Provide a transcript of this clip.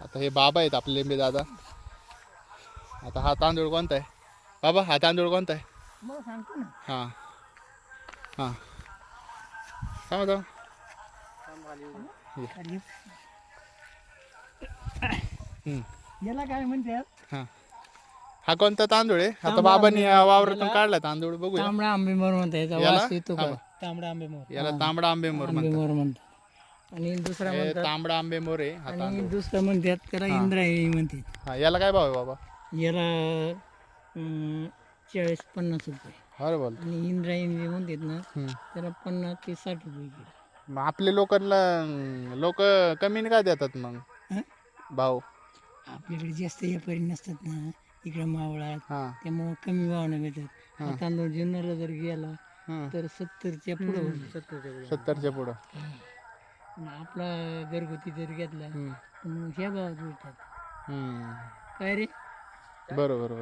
आता हे बाबा आहेत आपले लिंबे दादा. आता हा तांदूळ कोणता आहे बाबा? हा तांदूळ कोणता आहे? मग सांगतो ना. हां हां सांगा अरे, याला काय म्हणतात? हां हा कोणता तांदूळ आहे? आता बाबांनी वावरातून काढला तांदूळ, बघूया. तांबडा आंबेमोर म्हणतात. याचा याला? वास येतो हा का? बा. तांबडा आंबेमोर. याला तांबडा आंबेमोर म्हणतात. आंबेमोर म्हणतात. आणि दुसरा हे म्हणतात, तांबडा आंबेमोर आहे हा आणि तांदूळ. दुसरं म्हणतात त्याला इंद्रायणी म्हणतात. हा याला काय भाव आहे बाबा? याला 40-50 रुपये. अरे बोल. आणि इंद्रायणी जे म्हणतात ना त्याला 50 ते 60 रुपये किलो. मग आपले लोकांना लोक कमी काय देतात मग हं? भाव? आपल्याकडे जास्त व्यापारी नसतात ना इकडे मावळात, हां त्यामुळं कमी भावाने मिळतात. हा तांदूळ जुन्नरला जर गेला हं. तर 70च्या पुढं होईल. 70च्या पुढं. आणि आपला घरगुती जर घेतला तर मग ह्या भावात मिळतात. हम्म. काय रे? बरोबर बरोबर.